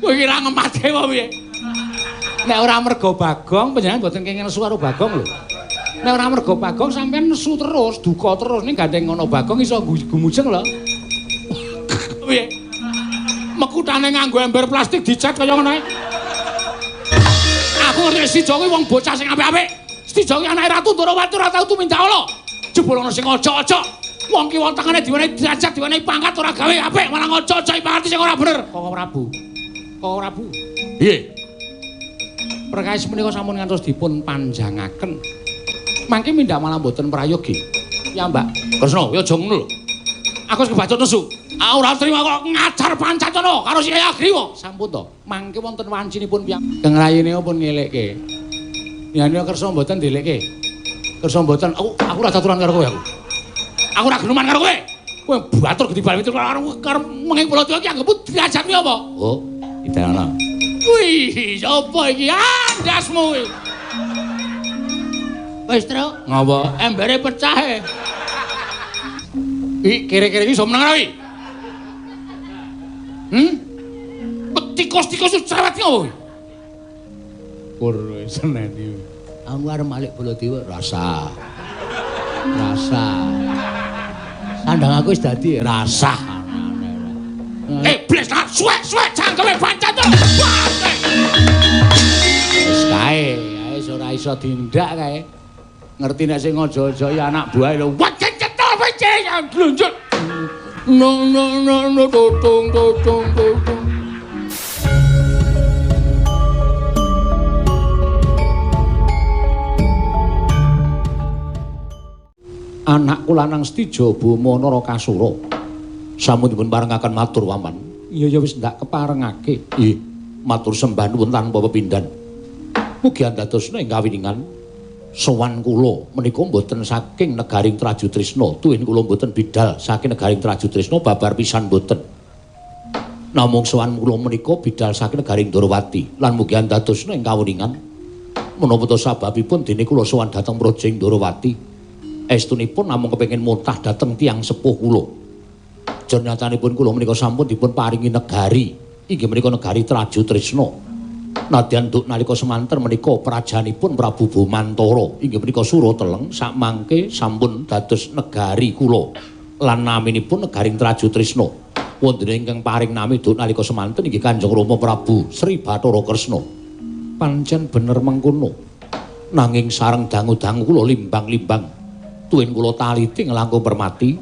Kowe kira ngemate apa piye? Nek ora mergo Bagong panjenengan mboten kenging nesu karo Bagong lho. Nek ora mergo Bagong sampean nesu terus, duka terus ning gandeng ngono Bagong iso gumujeng lho. Piye? Mekutane nganggo ember plastik dicat kaya ngono ae. Aku ngerti Stijo kuwi wong bocah sing apik-apik. Stijo kuwi anake Ratu Ndorowati ora tau tumindak-ala. Jebul ana sing ojok-ojok. Wong ki wetengane diwenehi derajat, diwenehi pangkat ora gawe apik, malah ojok-ojok pangkat sing ora bener. Koko Prabu. Koko Prabu. Piye? Perkawis menika sampun ngantos dipun panjangaken. Mangke mindak malah mboten prayogi. Ya, Mbak. Kresna, ya aja ngono lho. Aku wis kebacut nesu. Ora trima kok ngajar Pancatana karo si Ayagriwa. Sampun to. Mangke wonten wancinipun piyambak. Kang rayine pun ngelekke. Yani Kresna mboten ndelekke. Kresna mboten. Aku ora aturan karo kowe aku. Aku ora geneman karo kowe. Kowe batur gedhi balwitir karo menging Baladewa ki anggepmu diajami apa? Oh, idana. Wih, sapa iki andasmu iki? Wis, Tru. Ngapa? Embere pecah e. Iki kira-kira iki iso menang ora iki? Tikus-tikus cerewet ki opo? Pur wis seneni. Aku arep malik Baladewa rasa. Rasa. Sandang aku wis dadi rasa. Bles lah, suwek cangkeme Pancatana. Wis kae, ora iso dindak kae. Ngerti nek sing aja-aja ya anak buahe lho. Wajeng cetol wece yang glunjuk. No totung. Anakku lanang Stijo Bama Narakasura. Sampun dipun parengaken matur Waman. Iya wis ndak keparengake. Nggih, matur sembah nuwun tanpa pepindhan. Mugi andadosna ing kawiningan sowan kula menika mboten saking negaring Trajutrisna, tuwin kula mboten bidal saking negaring Trajutrisna babar pisan mboten. Namung sowan kula menika bidal saking negaring Ndorowati lan mugi andadosna ing kawiningan menapa to sababipun dene kula sowan dhateng Projeng Ndorowati. Estunipun namung kepengin muntah dhateng tiyang sepuh kula. Jenyatanipun kula menika sampun dipun paringi negari. Inggih menika negari Trajutrisna. Nadyan nduk nalika semanten menika prajanipun Prabu Bomantara inggih menika Surateleng sakmangke sampun dados negari kula lan naminipun negaring Trajutrisna. Wonten ingkang paring nami nduk nalika semanten inggih Kanjeng Rama Prabu Sri Bathara Kresna. Pancen bener mengkono. Nanging sareng dangu-dangu kula limbang-limbang. Tuwin kula taliti nglangkung permati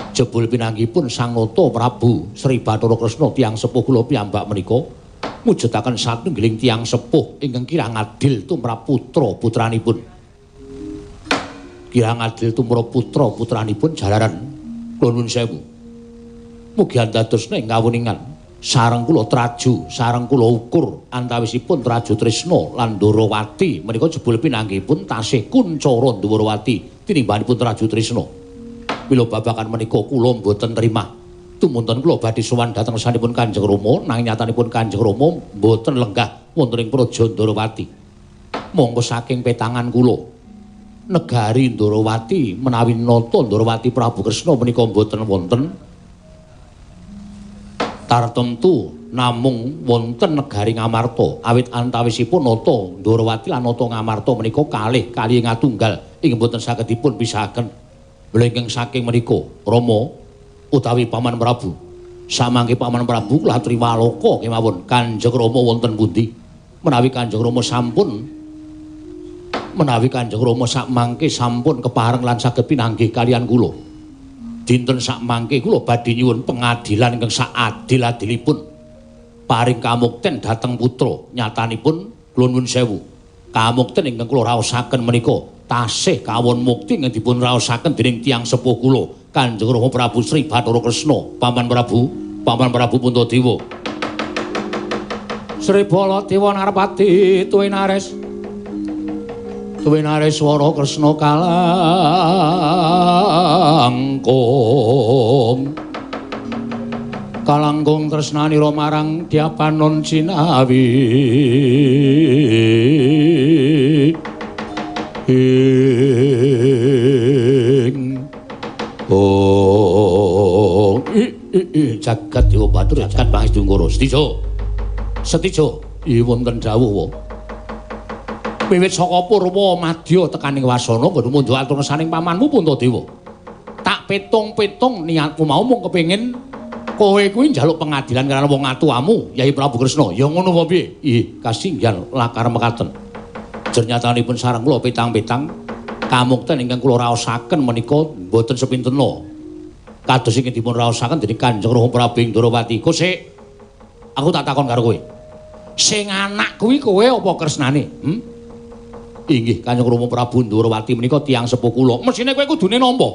jebul pinanggipun Sang Nata Prabu Sri Bathara Kresna tiyang sepuh kula piyambak menika mujudaken satunggiling tiyang sepuh ingkang kirang adil tumrap putra-putranipun. Kirang adil tumrap putra-putranipun jalaran kula nuwun sewu. Mugi andadosna ing kawuningan sareng kula traju, sareng kula ukur antawisipun Trajutrisna lan Ndorowati menika jebul pinanggipun tasih kuncara Ndorowati tinimbanipun Trajutrisna. Mila babakan menika kula mboten trima. Tumunten kula badhe sowan dhateng sanipun Kanjeng Rama, nanging nyatanipun Kanjeng Rama mboten lenggah wonten ing Praja Ndorowati. Monggo saking petangan kula negari Ndorowati menawi nata Ndorowati Prabu Kresna menika mboten wonten tartemtu namung wonten negari Ngamarta awit antawisipun nata Ndorowati lan nata Ngamarta menika kalih ngatunggal ing mboten saged dipun pisahaken. Mlengking saking menika Rama utawi Paman Prabu samangke Paman Prabu kula triwaloka kemawon Kanjeng Rama wonten pundi menawi Kanjeng Rama sakmangke sampun kepareng lan saged pinanggih kaliyan kula dinten sakmangke kula badhe nyuwun pengadilan ingkang saadil-adilipun paring kamukten dhateng putra. Nyatanipun kula nuwun sewu kamukten ingkang kula raosaken menika tasih kawon mukti ingkang dipun raosaken dening tiyang sepuh kula Kanjeng Rama Prabu Sri Bathara Kresna. Paman Prabu Puntadewa. Sri Baladewa Narpati Tuwinares Wara Kresna kalangkung tresnanira marang Dyapanon Cinawi. Oh Jagat Dewa Batur jagat pangestu Ngoro. Setija. Setija. Wonten dawuh. Wiwit saka Purwa madya tekaning wasana nggon mundha atur saning pamanmu Puntadewa. Tak petung-petung niatmu mau mung kepengin kowe kuwi njaluk pengadilan karena wong atuamu Yai Prabu Kresna. Ya ngono apa piye? Nggih, kasinggihan lakar mekaten. Jernyatanipun sareng kula petang-petang kamukten ingkang kula raosaken menika boten sepintena. Kados ingkang dipun raosaken dening Kanjeng Rama Prabu Ndrawati. Kosek, aku tak takon karo kowe. Sing anak kuwi kowe apa kresnane? Inggih, Kanjeng Rama Prabu Ndrawati menika tiyang sepuh kula. Mesine kowe kudune nampa.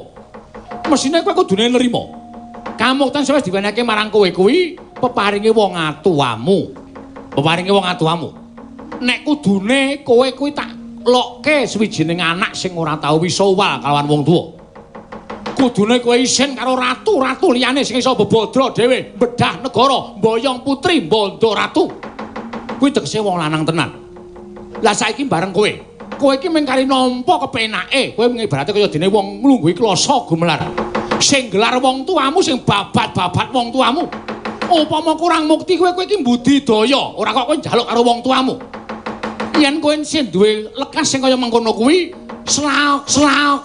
Mesine kowe kudune nrima. Kamukten wis diwenehake marang kowe kuwi peparinge wong atuwamu. Peparinge wong atuwamu. Nek kudune kowe kuwi tak lokke sawijining anak sing ora tau wisowal kalawan wong tuwa. Kudune kowe isin karo ratu-ratu liyane sing iso bebodro dhewe, bedah negara, mboyong putri, bondo ratu. Kuwi tegese wong lanang tenan. Lah saiki bareng kowe. Kowe iki mung kari nampa kepenake, kowe ngibarate kaya dene wong nglungguhi kloso gumelar. Sing gelar wong tuamu sing babat-babat wong tuamu. Upama kurang mukti kowe iki mbudidaya, ora kok kowe njaluk karo wong tuamu. Yen kowe sing duwe lekas sing kaya mengkono kuwi, slauk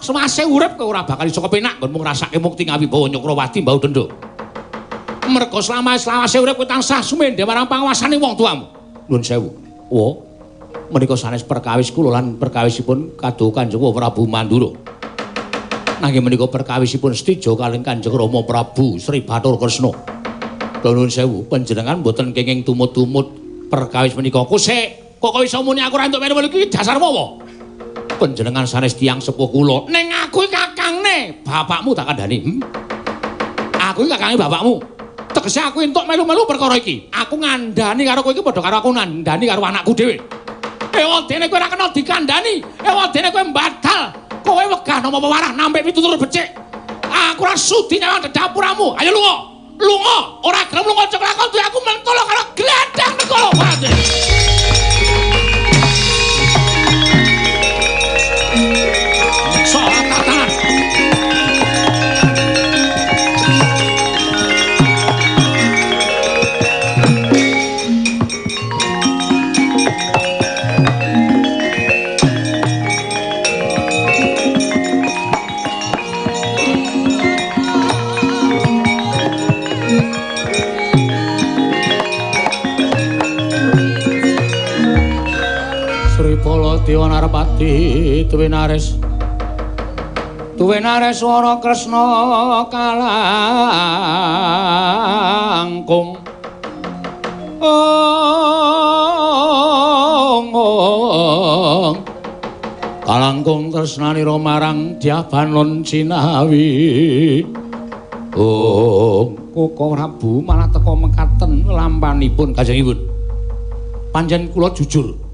semase urip kowe ora bakal iso kepenak nggon mung ngrasake mukti ngawibawa Nyukrawati mbau dendha. Merga selama-selawase urip kowe tansah sumendhe marang panguwasane wong tuamu. Nuwun sewu. Wo, menika sanes perkawis kula lan perkawisipun kaduh Kanjeng Prabu Mandura. Nanging menika perkawisipun setija kalih Kanjeng Rama Prabu Sri Bathara Kresna. Nuwun sewu, panjenengan mboten kenging tumut-tumut perkawis menika. Kosek, kok kowe iso muni aku ora entuk melu iki dasarmu apa? Panjenengan sanes tiyang sepuh kula. Ning aku iki kakangne bapakmu tak kandhani. Aku iki kakange bapakmu. Tegese aku entuk melu-melu perkara iki. Aku ngandhani karo kowe iki padha karo aku ngandhani karo anakku dhewe. Ewadene kowe ora kena dikandhani. Ewadene kowe mbatal. Kowe wegah nama pewarah nampik pitutur becik. Aku ora sudi nyawang dapuramu. Ayo lunga. Lunga. Ora gelem lunga cek lakon duwe aku mentolo karo gledang negara Pati. Salah tatanan. Dewa Narpati Tuwinares Wara Kresna kalangkung kalangkung tresnanira marang Dyah-Banon Cinawi. Koko Prabu malah teka mekaten lampanipun Kanjengipun. Panjen kula jujur.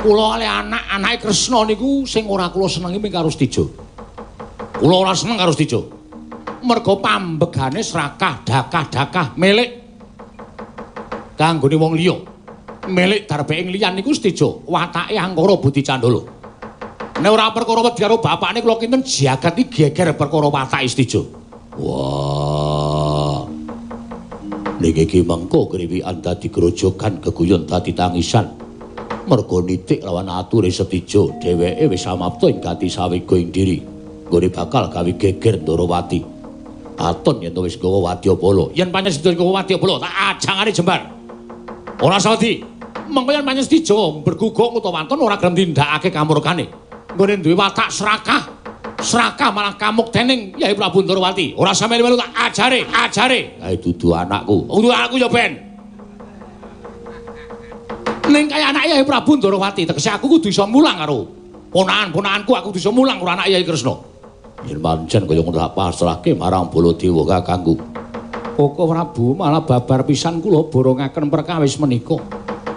Kula oleh anak-anake Kresna niku sing ora kula senengi mung karo Setija. Kula ora seneng karo Setija. Merga pambegane serakah, dakah-dakah, milik kanggone wong liya. Milik darbeke liyan niku Setija, watake angkara Budi Candala. Nek ora perkara wedi karo bapakne kula kinten jagat iki geger perkara watake Setija. Wah. Niki iki mengko kriwikan dadi grojogan geguyon dadi tangisan. Merga nitik lawan ature Setija dheweke wis samapta ing gati sawega ing diri nggone bakal gawe geger Ndrawati. Aton yen wis gawa wadyabala. Yen pancen Setija gawa wadyabala tak ajangane jembar. Ora sawedi. Mengko yen pancen Setija berguguk utawa wonten ora gelem tindakake kamurkane. Nggone duwe watak serakah. Serakah malah kamuktening Yai Prabu Ndrawati. Ora sampe melu tak ajare. Ae dudu anakku. Dudu anakku ya ben. Ning kaya anak Yai Prabu Ndrawati tegese aku kudu iso mulang karo ponakan-ponakanku, aku kudu iso mulang karo anak Yai Kresna. Yen pancen kaya ngono tak pasrahke marang Baladewa kakangku. Koko Prabu malah babar pisan kula borongaken perkawis menika.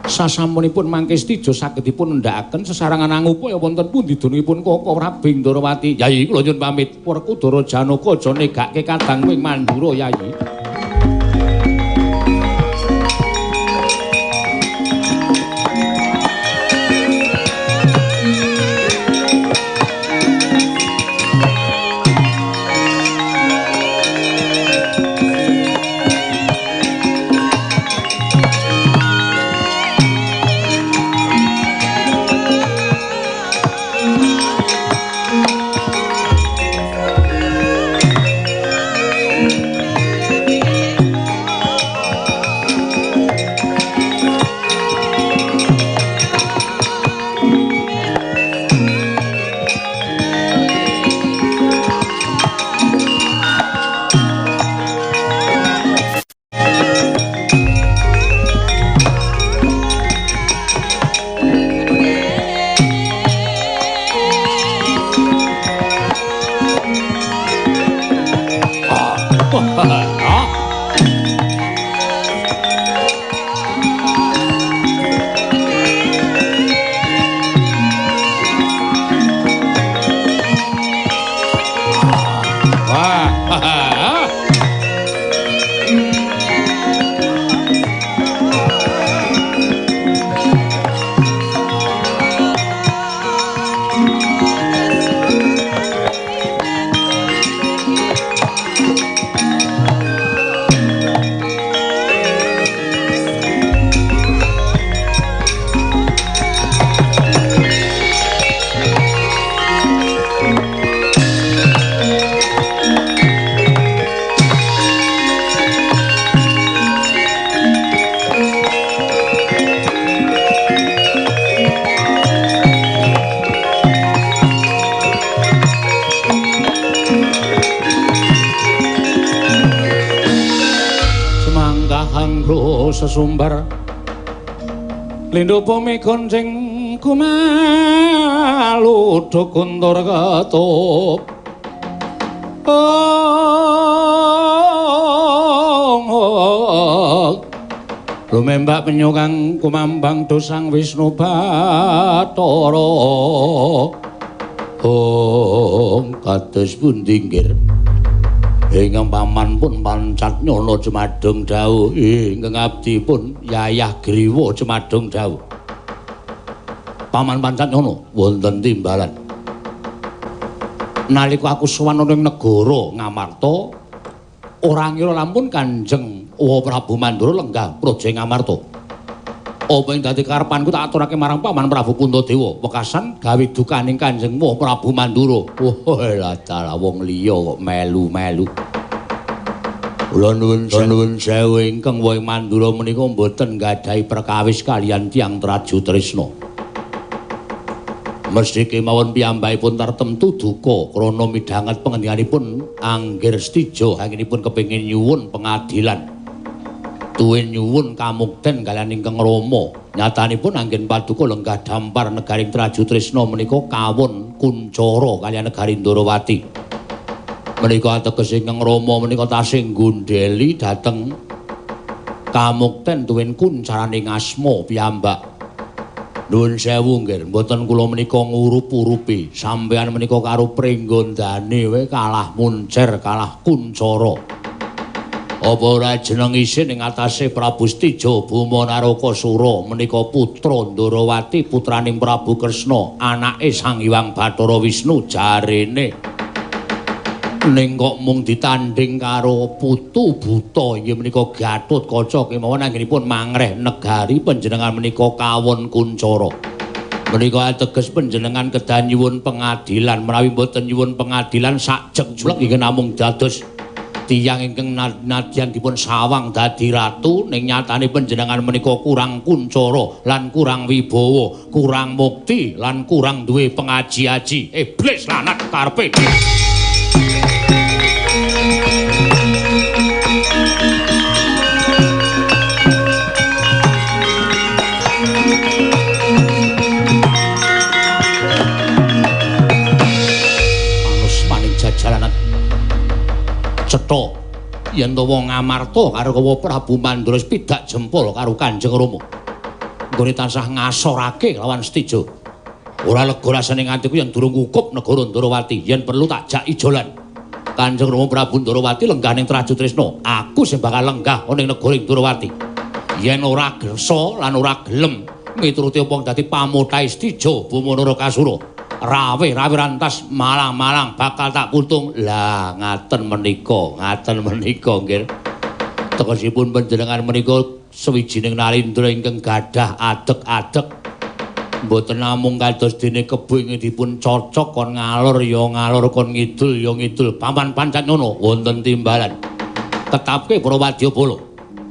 Sasampunipun mangke Setija saged dipun ndhakaken sesarangan angupaya wonten pundi dunungipun Koko Prabu Ndrawati. Yai kula nyuwun pamit. Werkudara Janaka aja negake kadang ing Mandura Yai. hanggo sesumbar Lindho pome gonceng kumalu dokuntur ketup Lumembak penyukang kumambang dosang Wisnu Bathara kados pundi nggih ingkang paman pun pancat nyono Jemadung dawuh ingkang abdi pun Yayah Griwa Jemadung dawuh paman pancat nyono wonten timbalan nalika aku sowan ing negara Ngamarta ora ngira lampun Kanjeng Prabu Mandura lenggah proje Ngamarta apa ing dadi karepanku tak aturake marang paman Prabu Puntadewa wekasan gawe dukaning Kanjeng Prabu Mandura wah dalah wong liya kok melu-melu kula nuwun sewu ingkang woh Mandura menika mboten gadhahi perkawis kaliyan tiyang Traju Trisna mesti kemawon piyambakipun tartemtu duka krana midhanget pangendikaanipun Anggir Stija anginipun kepengin nyuwun pengadilan tuwin nyuwun kamukten kaliyan ingkang Rama nyatanipun anggen paduka lenggah dampar negaring Traju Trisna menika kawon kuncara kaliyan negari Ndarawati menika ateges ingkang Rama menika tasih nggondheli dhateng kamukten tuwin kuncaraning asma piyambak nuwun sewu nggih mboten kula menika ngurup-urupi sampeyan menika karo pringgondane wae kalah muncer kalah kuncara apa ora jeneng isin ing atase Prabu Stija Buma Narakasura menika putra Ndarawati putraning Prabu Kresna anake Sang Hyang Bathara Wisnu jarene ning kok mung ditandhing karo putu buta inggih menika Gatotkaca kemawon anggenipun mangreh negari panjenengan menika kawon kuncara menika ateges panjenengan kedah nyuwun pengadilan menawi mboten nyuwun pengadilan sak jeglek inggih namung dados tiyang ingkang nadyan dipun sawang dadi ratu ning nyatane panjenengan menika kurang kuncara lan kurang wibawa, kurang mukti lan kurang duwe pengaji-aji. Iblis lanat karepe. Manus maning jajalanan cetha yen to wong Ngamarta karo Prabu Mandura pidak jempol karo Kanjeng Rama nggone tansah ngasorake lawan Stija ora lega rasane ngantiku yen durung kukup negara Ndarawati yen perlu tak jak ijolan Kanjeng Rama Prabu Ndarawati lenggah ning Traju Trisna aku sing bakal lenggah ning negara Ndarawati yen ora gersa lan ora gelem mituruti apa dadi pamothahe Stija Buma Narakasura rawe rantas malang-malang bakal tak putung lah ngaten menika nggih tegesipun panjenengan menika sawijining narendra ingkang gadah adeg-adeg mboten namung kados dene kebo ingkang dipun cocok kon ngalor ya ngalor kon ngidul ya ngidul paman pancen ngono wonten timbalan tetapke para wadyabala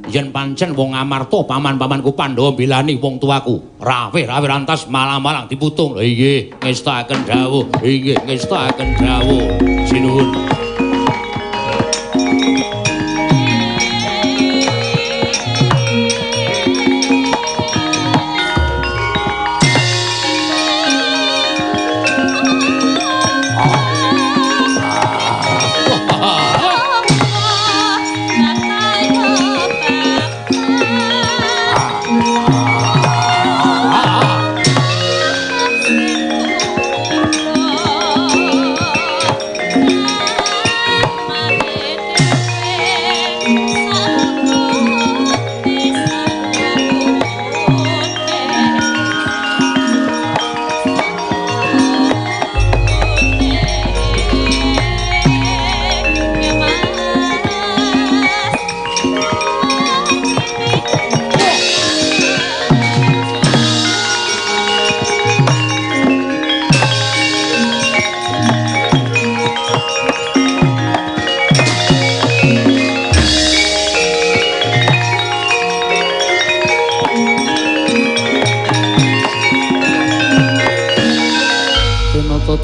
yen pancen wong Ngamarta paman-pamanku Pandhawa bilani wong tuaku rawe rantas malang-malang diputung inggih ngestakaken dawuh inggih ngestakaken dawuh sinuwun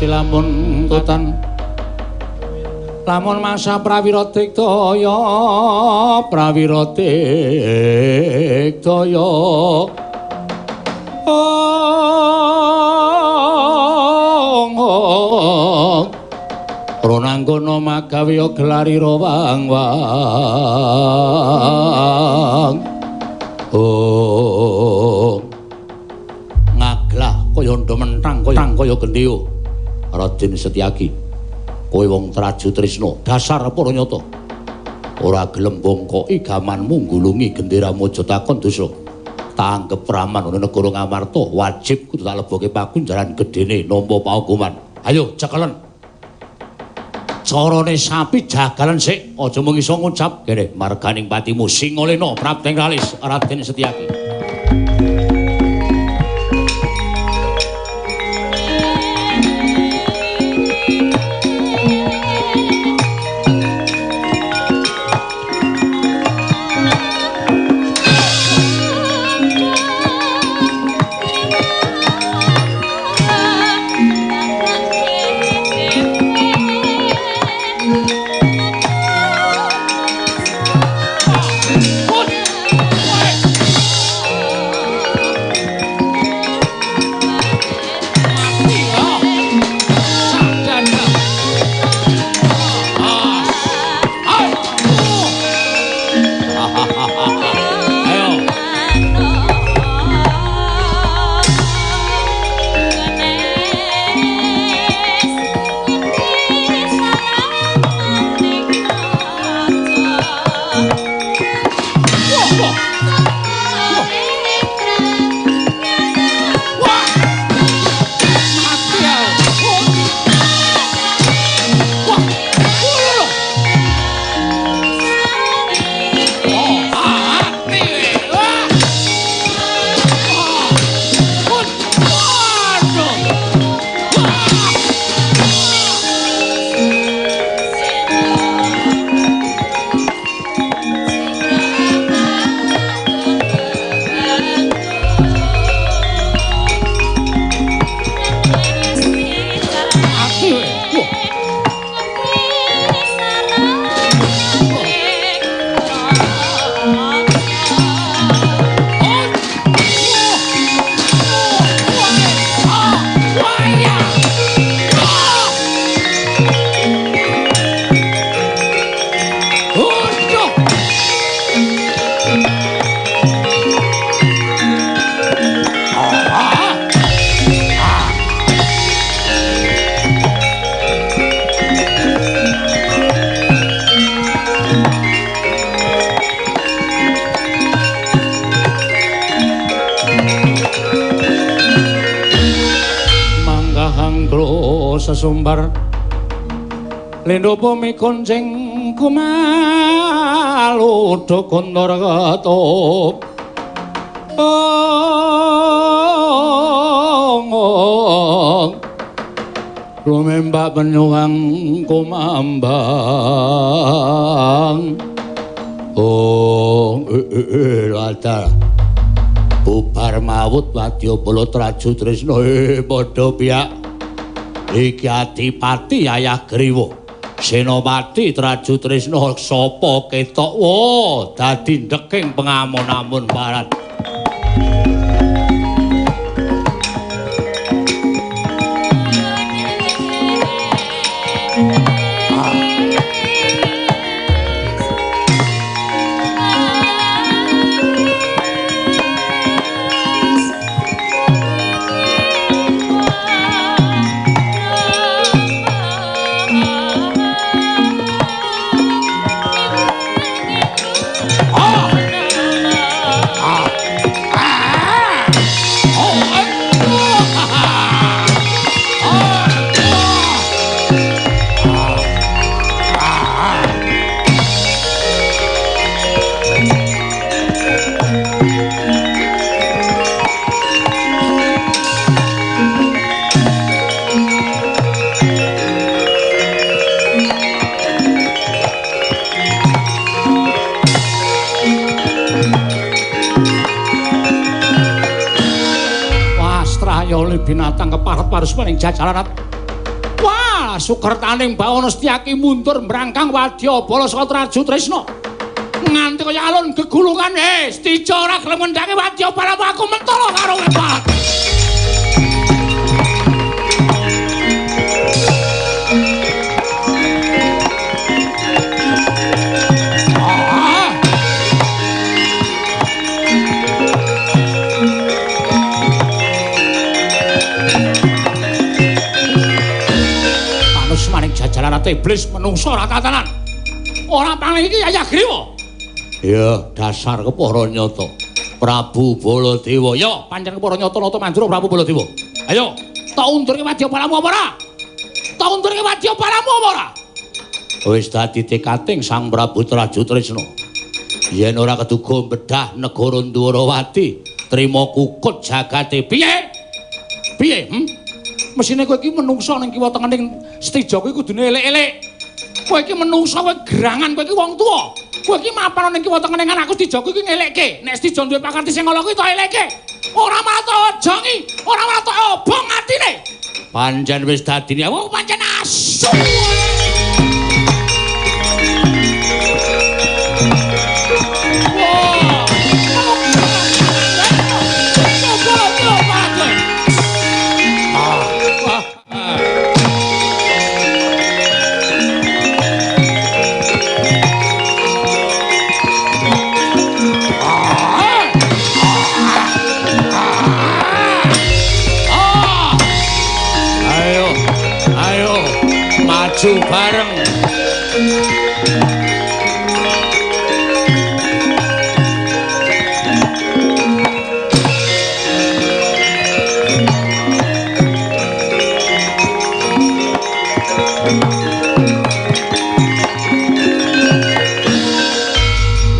lamun tutan lamun masa prawira digdaya Ronanggono magawe gelari wang-wang ngaglah kaya ndo mentang kaya gendheya Raden Setyaki kowe wong Traju Trisna dasar Paranyata ora gelem bongkoki gamanmu nggulungi gendera Maja takon dosa tak anggep praman ana negara Ngamarta wajib kudu tak leboke pakunjaran gedene nampa paukuman ayo cekelen carane sapi jagalan sik aja mung iso ngucap kene marganing patimu Singalena Prapteng Ralis Raden Setyaki sesumbar lendo pome konceng kumalu dokondor ketop rumembak penyuang kumambang latar bubar mawut Wadyabala Traju Trisna padha piyak iki Adipati Ayah Griwa Senopati Traju Trisna sapa ketok dadi ndeking pengamun-amun barat binatang keparet paris maning jajaran wah Wah, sukertaning bawana Setyaki mundur mbrangkang Wadyabala saka Traju Tresna. Nganti kaya alun gegulungan, Stija ora gelem ngendhake Wadyabala aku mentala karo wepat. Jajaran iblis menungso ora tatanan. Ora paling iki Yayah Griwa. Ya, dasar kepara nyata. Prabu Baladewa. Ya, pancen kepara nyata-nyata manjur Prabu Baladewa. Ayo, tak undurke Wadyabalamu apa ora? Tak undurke Wadyabalamu apa ora? Wis dadi tekating Sang Prabu Traju Tresna. Yen ora keduga bedah negara Ndwarawati, trima kukut jagate piye? Piye? Mesine kowe iki menungso ning kiwa tengening Stija kuwi kudune elek-elek. Kowe iki menungso kowe gerangan, kowe iki wong tuwa. Kowe iki mapan ning kiwa tengening anakku Stija kuwi ngelekke. Nek Stija duwe pakarti sing ala kuwi to elekke. Ora malah to ojongi, ora malah to obong atine. Pancen wis dadine aku pancen asu. Maju bareng.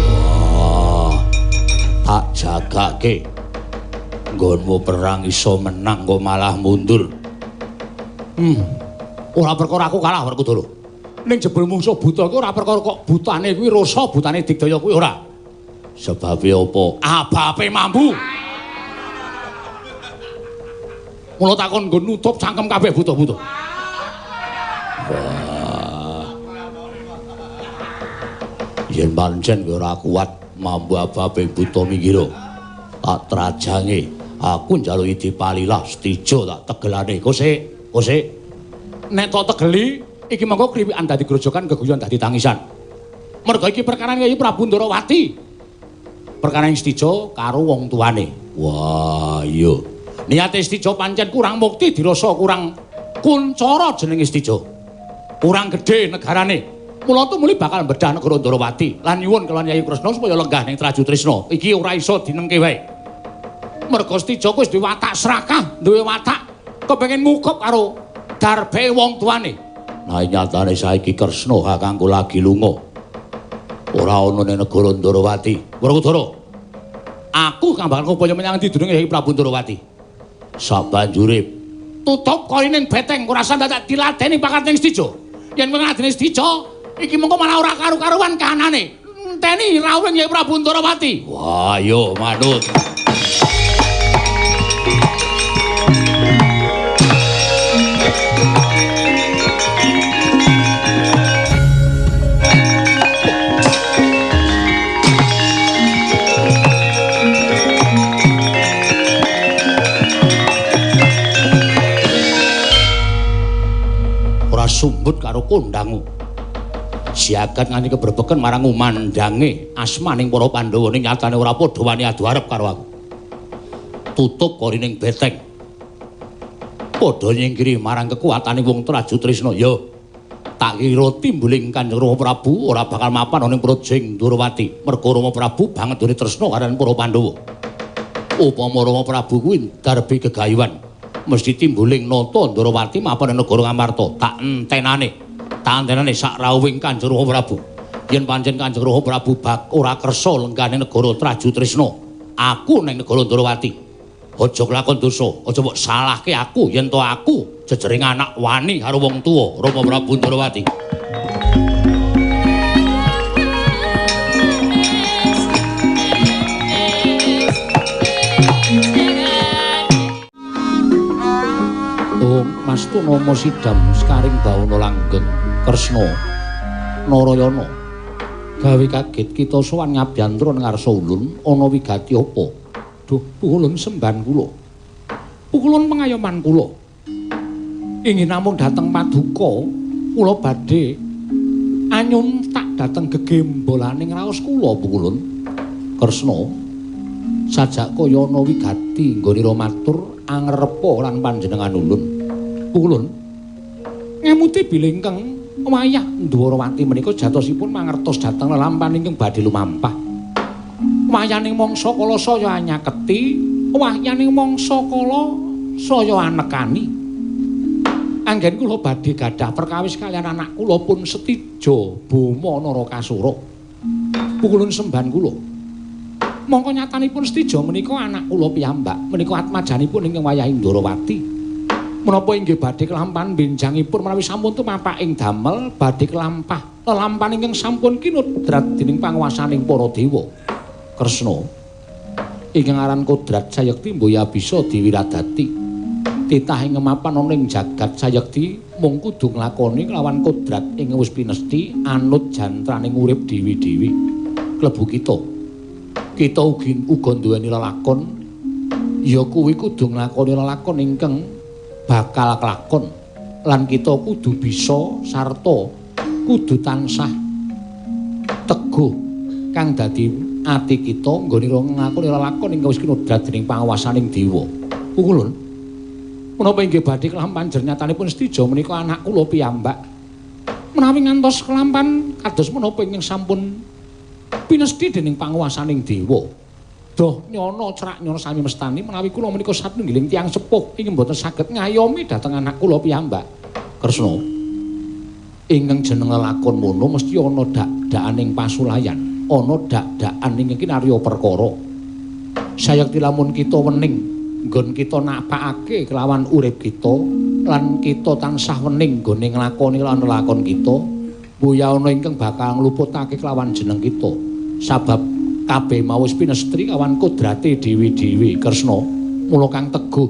Wah, tak jagake. Nggonmu perang iso menang kok malah mundur. Ora perkara aku kalah Werkudara. Ning jebul mungsuh buta kuwi ora perkara kok butane kuwi rasa butane Digdaya kuwi ora. Sebabe apa? Abape mambu. Mula takon nggo nutup cangkem kabeh buta-buta. Wah. Yen pancen kowe ora kuat mambu abape buta minggiro. Tak trajange aku njaluki dipalilah Stija tak tegelane. Kosek. Nek tok tegeli iki mengko kriwikan dadi grojokan geguyon dadi tangisan. Merga iki perkara Kyai Prabu Ndwarawati. Perkara Stija karo wong tuane. Wah, iya. Niate Stija pancen kurang mukti dirasa kurang kuncara jenenge Stija. Kurang gedhe negarane. Mula tumuli bakal bedah negara Ndwarawati lan nyuwun kelawan Kyai Kresna supaya lenggah ning Traju Tresna. Iki ora iso dinengke wae. Merga Stija kuwi duwe watak serakah, duwe watak kepengin ngukup karo darbe wong tuane. Nah nyatane saiki Kresna kakangku lagi lunga. Ora ana ning negara Ndwarawati. Werkudara. Aku kang bakal ngupaya menyang ndi dunung Kyai Prabu Ndwarawati. Sabanjure tutup korining beteng ora usah dadak diladeni pakarting Stija. Yen kowe ngladeni Stija, iki mengko malah ora karu-karuan kahanane. Enteni rawuh Kyai Prabu Ndwarawati. Wah, yo manut. Sumbut karo kondangmu. Siagat nganti keberbeken marang umandange asmaning para Pandhawa ning nyatane ora padha wani adu arep karo aku. Tutup korining beteng. Padha nyingkiri marang kekuatane wong Traju Tresna. Ya. Tak kira timbuling Kanjeng Rama Prabu ora bakal mapan ana ning Projing Ndwarawati. Merga Rama Prabu banget dene tresna karo para Pandhawa. Upama Rama Prabu kuwi darbi gegayuhan. Mesti timbuling nata Ndwarawati mapan negara Ngamarta tak entenane sak rawuhing Kanjeng Rama Prabu. Yen pancen Kanjeng Rama Prabu ora kersa lenggane negara Traju Tresna, aku ning negara Ndwarawati. Aja kelakon dosa, aja mbok salahke aku yen to aku jejering anak wani karo wong tuwa Rama Prabu Ndwarawati. Tunama Sidam Sekaring Bawana Langgeng Kresna Narayana gawe kaget kita sowan ngabyantra ngarsa ulun ana wigati apa? Duh, pukulun semban kula. Pukulun pengayoman kula. Ingin namung dateng paduka kula badhe anyun tak dateng gegembolaning raos kula pukulun. Kresna sajak kaya ana wigati nggonira matur angrepa lan panjenengan ulun. Pukulun ngemuti bilih ingkang wayah Ndwarawati menika jatosipun mangertos dhateng lelampahan ingkang badhe lumampah. Wayaning mangsa kala saya anyaketi, wayaning mangsa kala saya anekani. Anggen kula badhe gadah perkawis kaliyan anak kula pun Setija Bama Narakasura. Pukulun semban kula. Mongko nyatanipun Setija menika anak kula piyambak, menika atmajanipun ingkang wayahing Ndwarawati. Menapa inggih badhe kelampahan benjangipun menawi sampun tumapak ing damel badhe kelampah lelampahan ingkang sampun kinudrat dening panguwasaning para dewa. Kresna ingkang aran Kodrat Sayekti mboya bisa diwiradati. Titah ing ngemapan ana ing jagat Sayekti mung kudu nglakoni kelawan kodrat ing wis pinesti anut jantraning urip dewi-dewi. Klebu kita. Kita uga duweni lelakon ya kuwi kudu nglakoni lelakon ingkang bakal kelakon lan kita kudu bisa sarta kudu tansah teguh kang dadi ati kita nggonira nglakoni lelakon ingkang wis kinudrat dening panguwasaning dewa. Pukulun menapa inggih badhe kelampahan jernyatanipun Setija menika anak kula piyambak. Menawi ngantos kelampahan kados menapa ingkang sampun pinesti dening panguwasaning dewa. Doh nyono cerak nyono sami mestani menawi kula menika satunggiling tiyang sepuh ingkang boten saged ngayomi dhateng anak kula piyambak. Kresna ingkang jeneng lelakon mono mesti ana dak-dakaning pasulayan. Ana dak-dakan ing kinarya perkara. Sayekti lamun kita wening nggon kita napakake kelawan urip kita lan kita tansah wening nggone nglakoni lan lakon kita, boya ana ingkang bakal ngluputake kelawan jeneng kita. Sabab kabeh mau wis pinestri kawan kodrate dewi-dewi. Kresna mula kang teguh,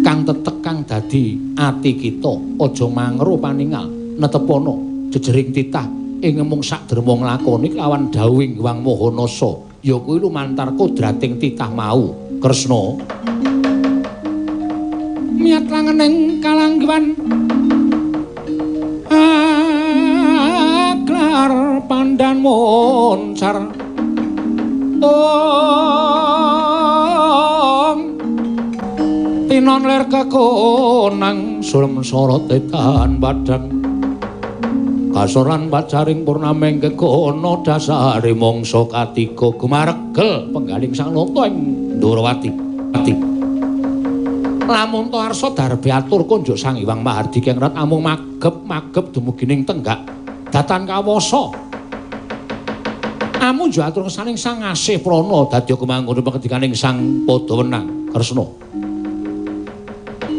kang tetek kang dadi ati kita aja mangro paningal netepana jejering titah ing mung sakderma nglakoni kelawan dawuhing Hyang Mahanasa ya kuwi lumantar kodrating titah mau. Kresna miat langeneng kalanggiwan aklar pandan moncar tinon ler kekonang sulem sorot tetan badan kasoran pacaring purnameng kekono dasare mangsa katiga gumaregel penggaling sang nata ing Ndwarawati. Lamun to arsa darbe atur kunjuk Sang Hyang Mahardika ing rat amung magep dumugining tenggak datan kawasa. Amun jo atur kesaning Sang Asih Prana dadi kemangkono pangedikaning Sang Padawenang. Kresna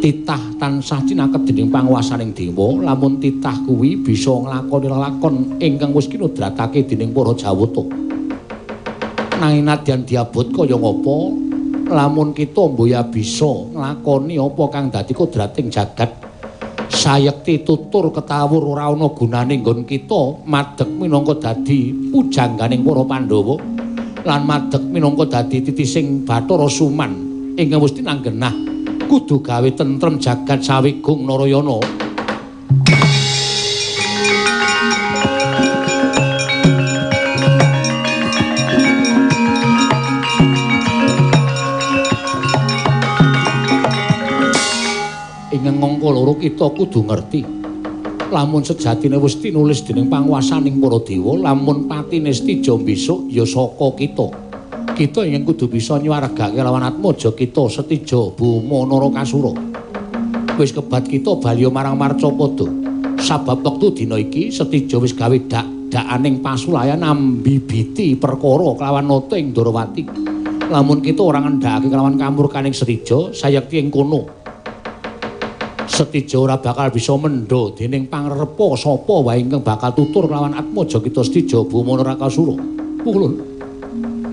titah tansah cinaket dening panguwasaning dewa, lamun titah kuwi bisa nglakoni lelakon ingkang wis kinudratake dening para Jawata. Nanging nadyan diabot kaya ngapa, lamun kita mboya bisa nglakoni apa kang dadi kodrating jagat Sayekti tutur ketawur ora ana gunane nggon kita madeg minangka dadi pujangganing para Pandhawa lan madeg minangka dadi titising Bathara Suman ingkang wis tinanggenah kudu gawe tentrem jagat sawigung Narayana. Ingkang ngangka loro kita kudu ngerti lamun sejatine wis tinulis dening panguwasaning para dewa, lamun patine Setija besok ya saka kita. Kita ingin kudu bisa nyuwargake lawan atmaja kita Setija Bama Narakasura. Wis kebat kita balya marang Marcapada. Sabab wektu dina iki Setija wis gawe dak-dakaning pasulayan ambibiti perkara kelawan nata ing Ndwarawati. Lamun kita ora ngendhakake kelawan kamurkaning Setija, sayekti ing kono Setija ora bakal bisa mendha dening pangrepa sapa wae ingkang bakal tutur kelawan atmaja kita Setija Bama Narakasura. Pukulun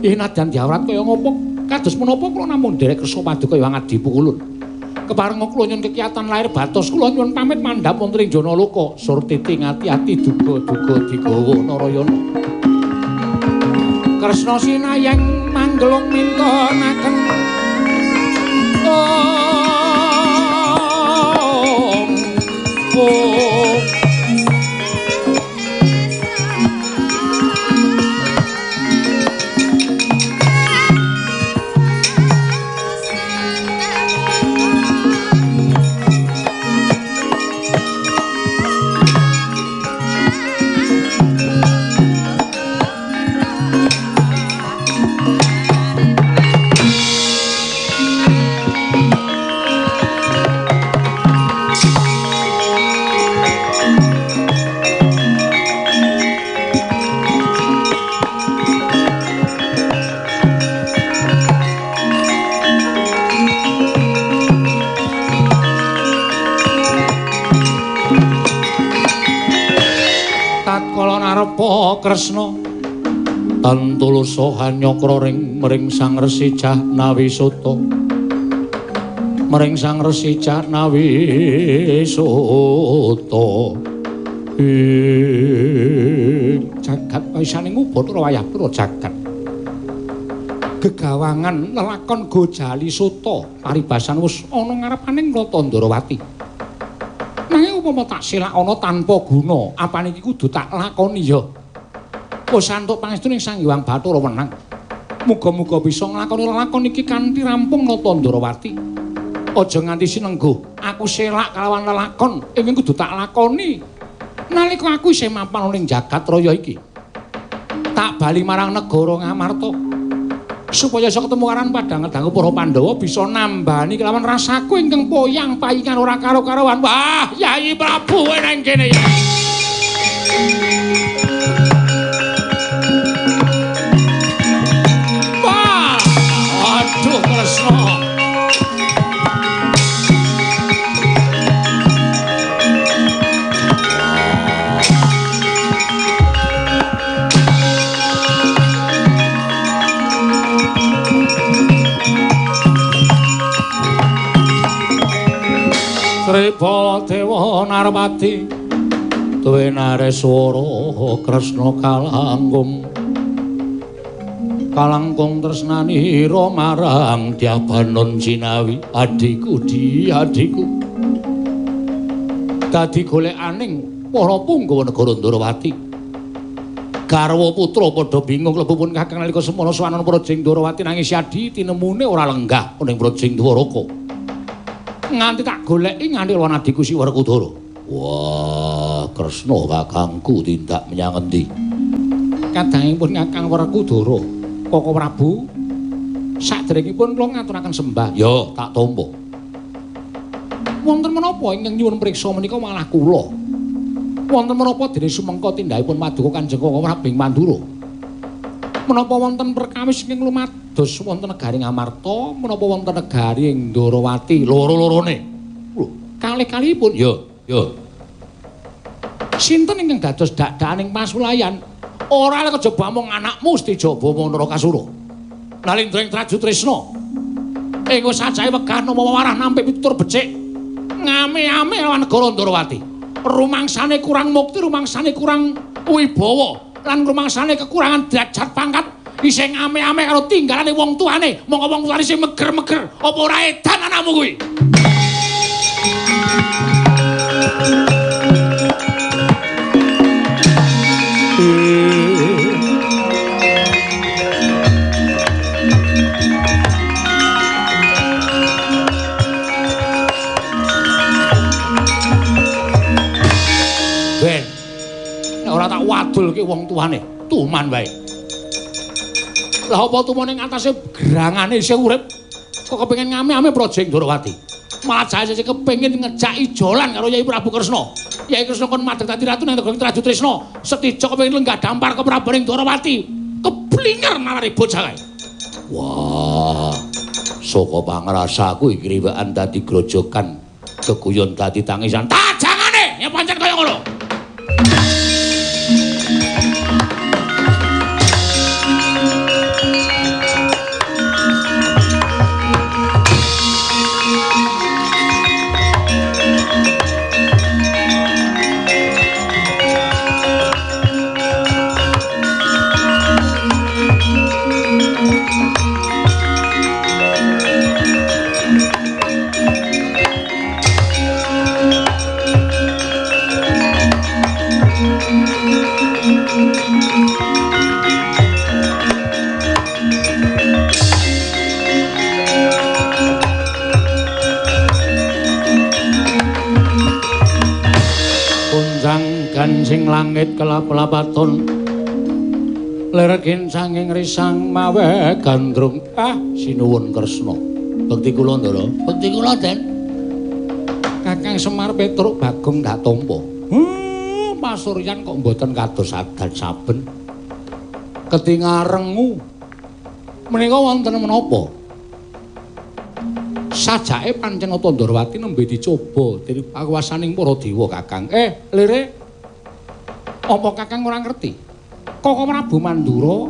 yen nadyan diawrat kaya ngopo kados menapa kula namung nderek kersa paduka Hyang Adi Pukulun. Keparenga kula nyuwun kekiyatan lair batos kula nyuwun pamit mandhap wonten ing Janaloka. Surtiti ngati-ati duga-duga digawa Narayana. Kresna sinayang manggelung mintonaken Kresna tantulusa hanyakra ring mring Sang Resi Jahnawi Suta mring Sang Resi Jahnawi Suta jagat paisane ngubut wayah pura jagat gegawangan lelakon Gojali Suta paribasan wis ana ngarepaning Rata Ndarawati nanging upama tak silak ana tanpa guna apane iki kudu tak lakoni ya wis antuk pangestuning Sang Hyang Bathara wenang. Muga-muga bisa nglakoni lelakon iki kanthi rampung Rata Ndarawati. Aja nganti sinengguh. Aku selak kalawan lelakon ingkang kudu tak lakoni. Nalika aku isih mapan ning jagat raya iki. Tak bali marang negara Ngamarta. Supaya iso ketemu karan padang-dangu para Pandhawa bisa nambani kelawan rasaku ingkang poyang payingan ora karo-karowan. Wah, Yayi Prabu nang kene ya. Sri Baladewa Narpati duwe nareswara Kresna kalangkung tresnanira marang Dyabanon Jinawi adhiku dadi golekaning para Punggawa negara Ndarawati garwa putra padha bingung lebupun kakang nalika semana sawana Praja Ndarawati nanging Syadi tinemune ora lenggah ning Praja Dwaraka nganti tak goleki nganti lawan adhiku si Werkudara. Wah, Kresna kakangku tindak menyang endi? Kadangipun Kakang Werkudara, Kaka Prabu, saderengipun kula ngaturaken sembah. Ya, tak tampa. Wonten menapa ingkang nyuwun priksa menika malah kula? Wonten menapa dene sumengka tindakipun Paduka Kanjeng Kaka Prabu ing Pandura? Menapa wonten perkawis ingkang lumados wonten negari Ngamarta, menapa wonten negari ing Ndarawati, loro-lorone. Lho, kalih-kalihipun ya. Sinten ingkang dados dak-dakaning pasulayan? Ora lek kejaba mung anakmu Stijaba Narakasura. Nalindring Traju Tresna. Ing sajahe wegah nama warah nampik pitutur becik. Ngame-ame lawan negara Ndarawati. Rumangsane kurang mukti, rumangsane kurang wibawa. Lan rumangsane kekurangan derajat pangkat isih ame-ame karo tinggalane wong tuane mongko wong tuane sing meger-meger apa ora edan anakmu kuwi Ben ora tak wadulke wong tuane, tuman wae. Lah apa tumane ing atase gerangane isih urip kok kepengin ngame-ame Praja Ndarawati. Malah jae kepengin ngejak ijolan karo Yayi Prabu Kresna. Yayi Kresna kon madheg dadi ratu nang negara Traju Tresna. Setija kepengin lenggah dampar ke Prabu Ndarawati. Keblinger nalari bocah kae. Wah. Saka pangrasaku iki riwekan dadi grojokan, keguyon dadi tangisan. Tajangane ya pancen kaya ngono. ing langit kelap-lapaton lergin sanging risang mawe gandrung sinuwun Kresna bekti kula Ndara bekti kula Den Kakang Semar Petruk Bagong ndak tampa pasuryan kok mboten kados adat saben ketingarengu menika wonten menapa sajake pancen Tandrawati nembe dicoba dening pakuwasaning para dewa Kakang lire apa Kakang ora ngerti Koko Prabu Mandura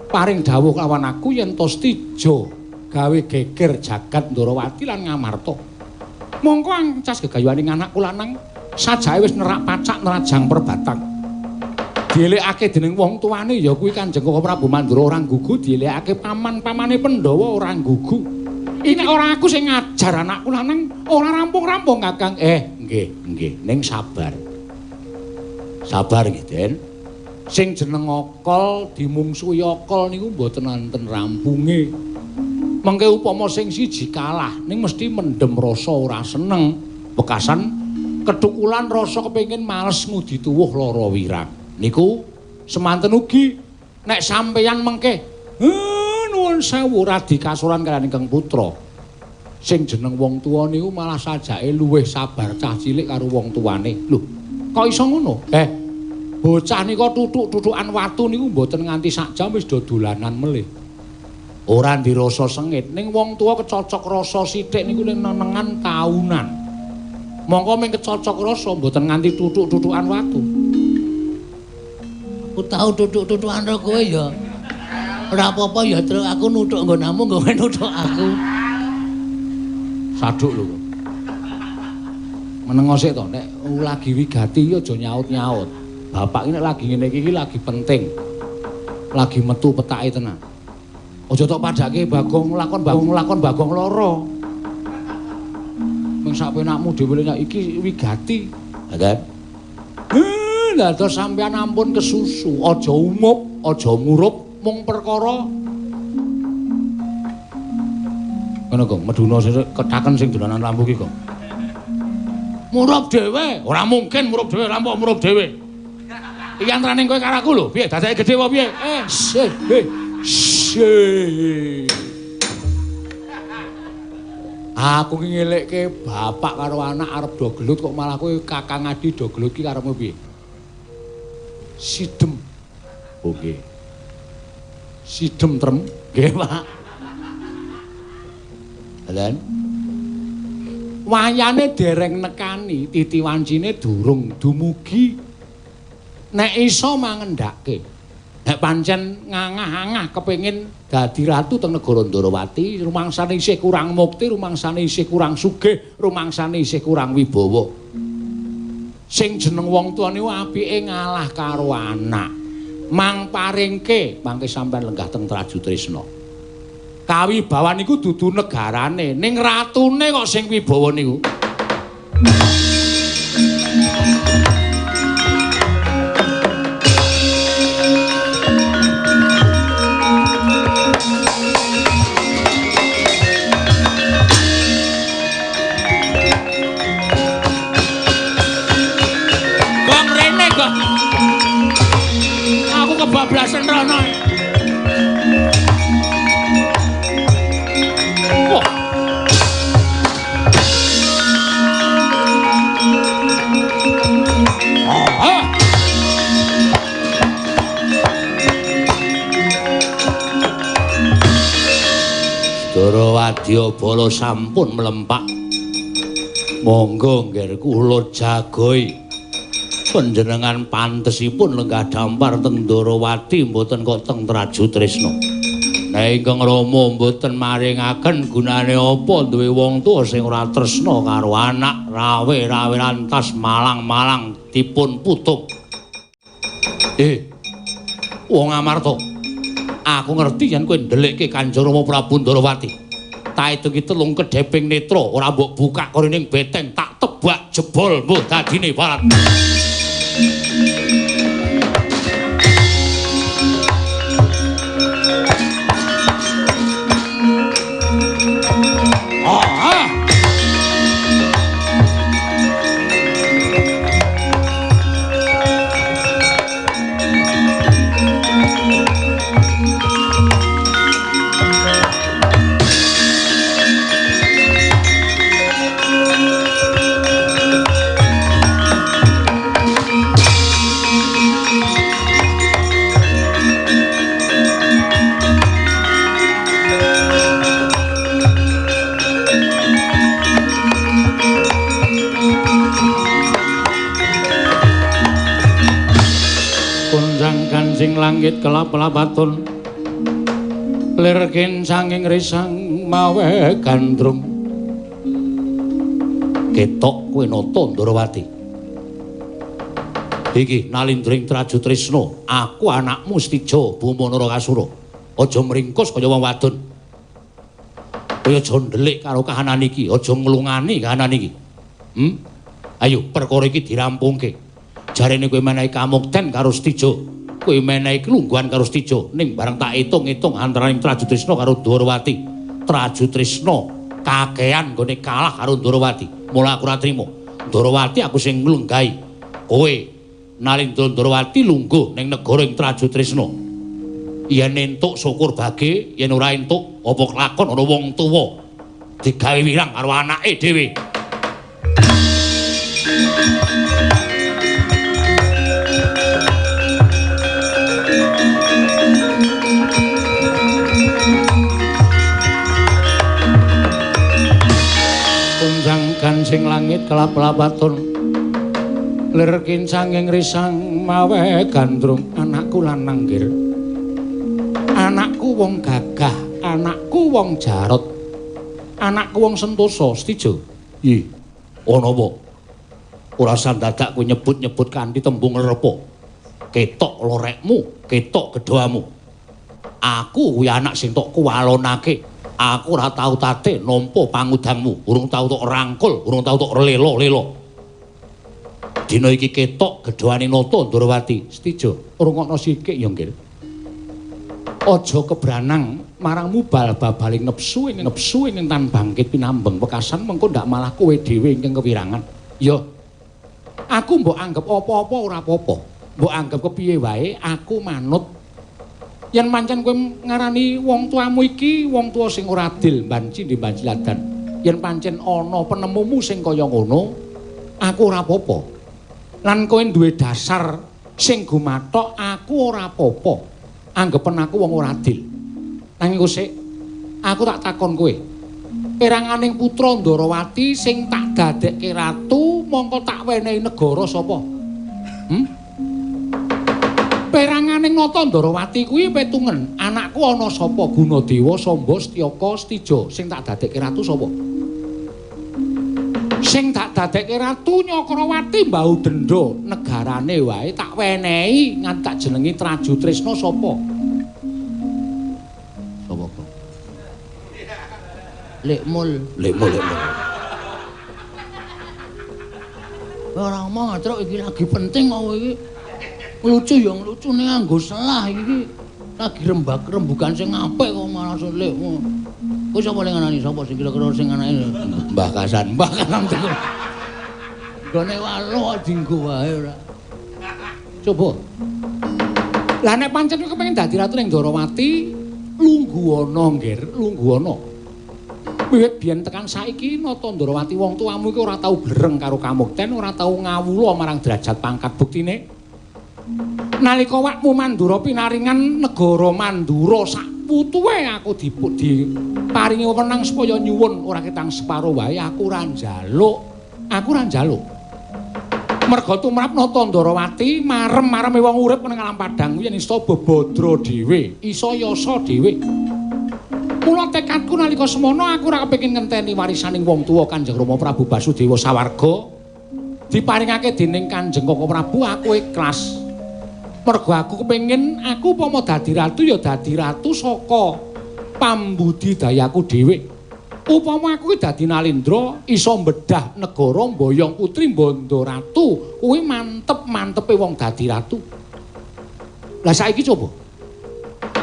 paring dawuh lawan aku yen to stija gawe geger jagat Ndrawati lan Ngamarta. Mongko ancas gegayuhaning anakku lanang sajake wis nerak pacak nerajang perbatang. Dielekake dening wong tuane ya kuwi Kanjeng Koko Prabu Mandura ora nggugu, dielekake paman-pamane Pandhawa ora nggugu. Iki ora aku sing ngajar anakku lanang, ora rampung-rampung Kakang. Nggih, ning sabar. Sabar nggih, Den. Sing jeneng okol dimungsuhi okol niku mboten wonten rampunge. Mengke upama sing siji kalah ning mesti mendem rasa ora seneng. Bekasan kethukulan rasa kepengin males ngudi tuwuh lara wirang. Niku semanten ugi nek sampeyan mengke nuwun sewu radi kasuran kaliyan ingkang putra. Sing jeneng wong tuwa niku malah sajake luwih sabar cah cilik karo wong tuane. Lho, kok iso ngono? Bocah nika tuthuk-tuthukan watu niku mboten nganti sak jam wis do dolanan melih. Ora ndirasa sengit, ning wong tuwa kecocok rasa sithik niku ning nenengan taunan. Mongko ming kecocok rasa mboten nganti tuthuk-tuthukan watu. Aku tau tuthuk-tuthukan karo kowe ya. Ora apa-apa ya, Tru, aku nuthuk nggonamu kowe nuthuk aku. Saduk lho. Menengo sik to, nek lagi wigati aja nyaut-nyaut. Bapak ini lagi ngene iki lagi penting. Lagi metu petake tenan. Aja tok padake Bagong lakon Bagong lara. Ming sapenakmu dhewe nek iki wigati. Ngoten. Lah terus sampeyan ampun kesusu, aja umup, aja ngurup mung perkara ngono kok meduna ketaken sing dolanan lampu iki kok. Murup dhewe, ora mungkin murup dhewe, rampok murup dhewe. Iki antarane kowe karo aku lho, piye dadake gedhe apa piye? Aku ki ngelekke bapak karo anak arep do gelut kok malah kowe Kakang Adi do gelut ki karepmu piye? Sidem. Oke. Sidem trem, nggih, Pak. Lan wayane dereng nekani, titi wancine durung dumugi. Nek iso mangendhake. Nek pancen ngangah-angah kepengin dadi ratu teng negara Ndrawati, rumangsane isih kurang mukti, rumangsane isih kurang sugih, rumangsane isih kurang wibawa. Sing jeneng wong tuwa niku apike ngalah karo anak. Mang paringke mangke sampean lenggah teng Traju Trisna. Kawibawan niku dudu negarane, ning ratune kok sing wibawa niku. Aku kebablasan rono. Wah. Sedara wadyabala sampun mlempak. Monggo nggih kula jagoi. Panjenengan pantesipun lenggah dampar teng Ndrawati mboten kok teng Traju Trisna. Nek ingkang Rama mboten maringaken gunane apa duwe wong tuwa sing ora tresna karo anak, rawe-rawe lantas malang-malang dipun putuk. Wong Amarta. Aku ngerti yen kowe ndelikke Kanjeng Rama Prabu Ndrawati. Tak edungi telung kedheping netra ora mbok buka korining beteng tak tebak jebol mbuh dadine barat. sing langit kelap-lapaton lir kincanging risang mawe gandrung ketok kowe nata Ndarawati iki nalindring Traju Trisna aku anakmu Stija Buma Narakasura aja mringkus kaya wong wadon kaya aja ndelik karo kahanan iki aja nglungani kahanan iki ayo perkara iki dirampungke jarene kowe menehi kamukten karo Stija kowe menehi kelungguhan karo Stija ning bareng tak itung-itung antaraning Traju Trisna karo Ndarawati Traju Trisna kakehan nggone kalah karo Ndarawati mula aku ora trima Ndarawati aku sing nglunggahi kowe nalindra Ndarawati lungguh ning negara ing Traju Trisna yen entuk syukur bage yen ora entuk apa kelakon ana wong tuwa digawe wirang karo anake dhewe tunjangkan sing langit kelap-lapaton lir kincanging risang mawe gandrung anakku lanang nggir anakku wong gagah anakku wong jarot anakku wong sentosa Stija ih ana apa ora sandadak kowe nyebut-nyebut kanthi tembung repa ketok lorekmu ketok gedhamu aku kuwi anak sing tok kuwalonake aku ora tau tate nampa pangudangmu urung tau tok rangkul urung tau tok lelo-lelo dina iki ketok gedhoane nata Ndarawati Stija rungokno sithik ya nggih aja kebranang marangmu bal-baling nepsu ing tan bangkit pinambeng wekasan mengko ndak malah kowe dhewe ingkang kewirangan ya aku mbok anggap apa-apa ora apa-apa mbok anggap kepiye wae aku manut yen pancen kowe ngarani wong tuamu iki wong tua sing ora adil mbanci di Banjiladan yen pancen ana penemumu sing kaya ngono aku ora apa-apa lan kowe duwe dasar sing gumathok aku ora apa-apa anggapen aku wong ora adil nanging kosek aku tak takon kowe peranganing putra Ndarawati sing tak dadekke ratu mongko tak wenehi negara sapa peranganing nata Ndarawati kuwi petungen anakku ana sapa Gunadewa Samba Setyaka Stija sing tak dadekke ratu sapa sing tak dadekke ratu Nyakrawati Mbau Dendha negarane wae tak wenehi nganti tak jenengi Traju Trisna sapa sapa kok lekmul ora mau ngatruk iki lagi penting kok iki lucu ya lucu ning nganggo selah iki lagi rembukan sing apik kok malah lekmu kowe sapa ning nganani sapa sing kira-kira sing anake Mbah Kasan gone walo dinggo wae ora coba lah nek pancen kowe kepengin dadi ratu ning Ndarawati lungguh ana nggir lungguh ana wiwit biyen tekan saiki nata Ndarawati wong tuamu iki ora tau blereng karo kamukten ora tau ngawula marang derajat pangkat buktine nalika wakmu Mandura pinaringan negara Mandura sak putuhe aku diparingi wewenang supaya nyuwun ora ketang separo wae aku ora njaluk merga tumrap nata Ndarawati marem-mareme wong urip ning alam padang yen isa bebadra dhewe isa yasa dhewe mula tekadku nalika semono aku ora kepengin ngenteni warisaning wong tuwa Kanjeng Rama Prabu Basudewa Sawarga diparingake dening Kanjeng Koko Prabu aku ikhlas mergo aku kepengin aku upama dadi ratu ya dadi ratu saka pambudidayaku dhewe upama aku dadi Nalindra iso mbedah negara mboyong putri Banda Ratu kuwi mantep-mantepe wong dadi ratu lah saiki coba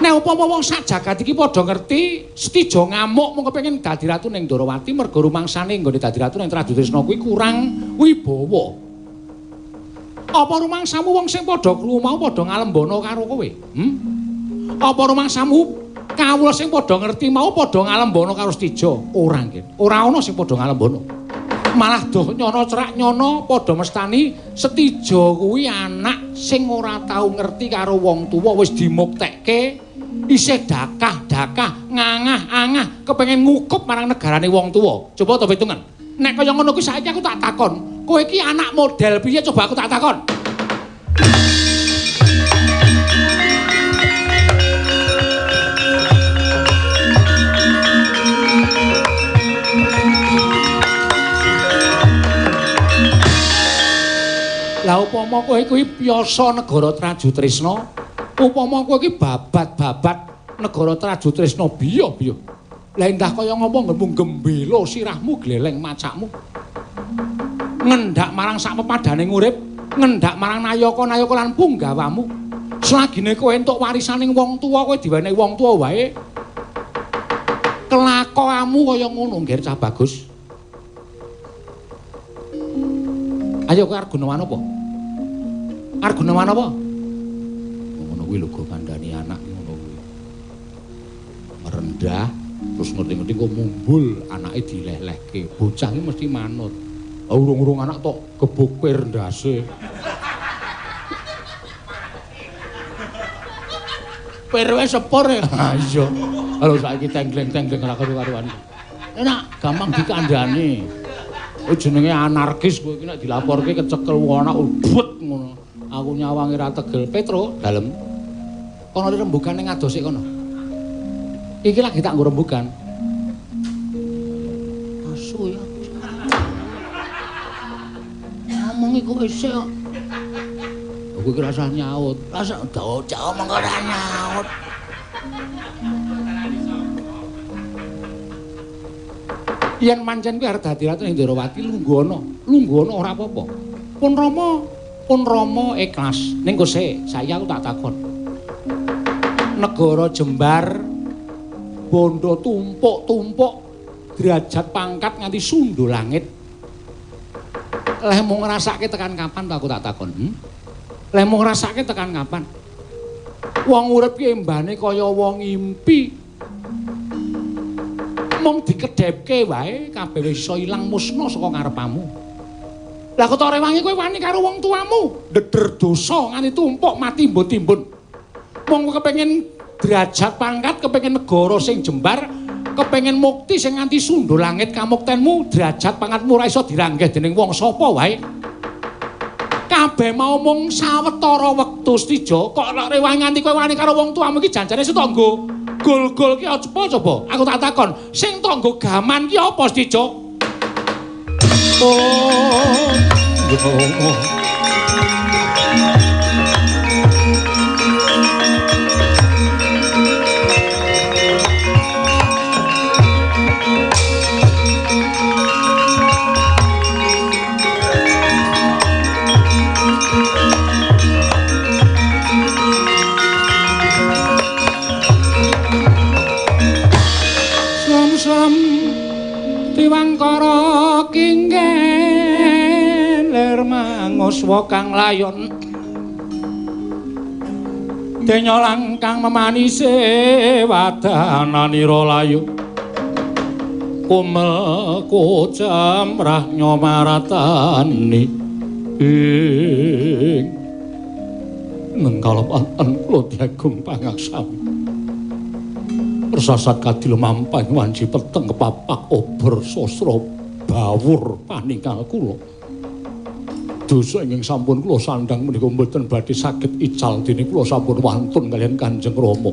nek upama wong sak jagat iki padha ngerti Stija ngamuk mung kepengin dadi ratu ning Ndarawati mergo rumangsane nggone dadi ratu ning Traju Trisna kuwi kurang wibawa apa rumangsamu wong sing padha krungu mau padha ngalembana karo kowe? Apa rumangsamu kawula sing padha ngerti mau padha ngalembana karo Stija? Ora nggih. Ora ana sing padha ngalembana. Malah doh nyono cerak nyono padha mestani Stija kuwi anak sing ora tau ngerti karo wong tuwa wis dimuktekke isih dakah-dakah ngangah-angah kepengin ngukup marang negarane wong tuwa. Coba ta pitungan. Nek kaya ngono kuwi saiki aku tak takon, kowe iki anak model piye coba aku tak takon. Lah upama kowe kuwi piyasa negara Trajutrisna, upama kowe iki babat-babat negara Trajutrisna biya-biya. Lah endah kaya ngapa ngemu gembela sirahmu gleleng macakmu. Ngendhak marang sak pepadane urip, ngendhak marang nayaka-nayaka lan punggawamu. Selagine kowe entuk warisaning wong tuwa, kowe diwenehi wong tuwa wae. Kelakuanmu kaya ngono, Nger Cah Bagus. Ayo kowe arep gunawan apa? Arep gunawan apa? Ngono kuwi lho go kandhani anak ngono kuwi. Merendah terus ngerti-ngerti kok mumbul anake dilelehke. Bocah iki mesti manut. Urung-urung anak tok gebuk pir ndase. Pir wis sepur ya. Ha iya. Halo saiki tenggleng-tenggleng ora karu-karuan. Enak gampang dikandhani. Oh jenenge anarkis kowe iki nek dilaporke kecekel wong anak ubut ngono. Aku nyawangi ra tegel. Petro, dalem. Kono rembugan ning ngadosik kono. Iki lagi tak nggo rembugan. Asu ya. Ngomong iku isih kok. Aku iki rasah nyaut. Rasah jauh-jauh mengko ora nyaut. Yen pancen kuwi arep dadi ratu ning Ndrawati lungguh ana ora apa-apa. Pun Rama ikhlas. Ning kose, saya aku tak takon. Negara Jembar bondo tumpuk-tumpuk derajat pangkat nganti sundul langit. Leh mung ngrasake tekan kapan to aku tak takon? Leh mung ngrasake tekan kapan? Wong urip ki embane kaya wong ngimpi. Mung dikedhepke wae kabeh wis iso ilang musna saka ngarepamu. Lah kok rewangi kowe wani karo wong tuamu, ndeder dosa nganti tumpuk mati timbun-timbun. Wong kepengin derajat pangkat, kepengin negara sing jembar, kepengin mukti sing nganti sundul langit kamuktenmu, derajat pangkatmu ora iso diranggeh dening wong sapa wae. Kabeh mau mung sawetara wektu Stijo, kok nek rewangi nganti kowe wani karo wong tuamu iki janjane setanggo. Gol-gol ki apa coba? Aku tak takon, sing tanggo gaman ki apa Stijo? Oh. Tiwangkara kinggeler manguswa kang layon denyolang kang memanise wadananira layu kumel kocamrah nyomaratani ing nengkalapan kula diagung pangaksami persasat kadil mampang wanci peteng kepapak ober sastra bawur paningal kula. Dosa ingkang sampun kula sandhang menika mboten badhe saged ical dene kula sampun wantun kaliyan Kanjeng Rama.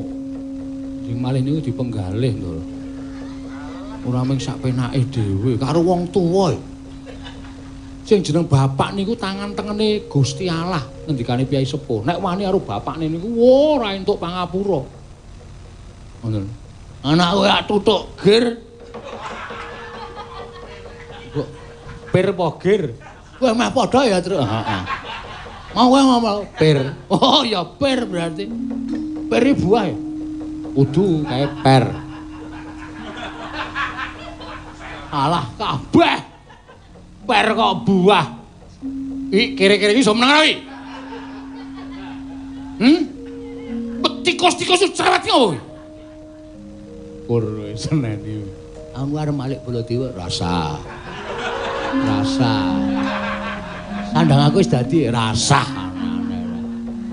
Sing malih niku dipenggalih lho. Ora mung sak penake dhewe karo wong tuwa. Sing jeneng bapak niku tangan tengene Gusti Allah ngendikane Kyai Sepuh. Nek wani karo bapakne niku ora entuk pangapura. Ngoten. Anak kowe ak tutuk gir. Kok pir apa gir? Kowe meh padha ya, Tru. Heeh. Mau kowe ngomong pir. Oh ya pir berarti. Pir buah ya. Kudu kae per. Alah kabeh. Per kok buah. Iki kira-kira iki iso meneng ora iki? Tikus-tikus cerewet ngono. Pur seneni. Aku arep malik Baladewa rasa. Sandang aku wis dadi rasa.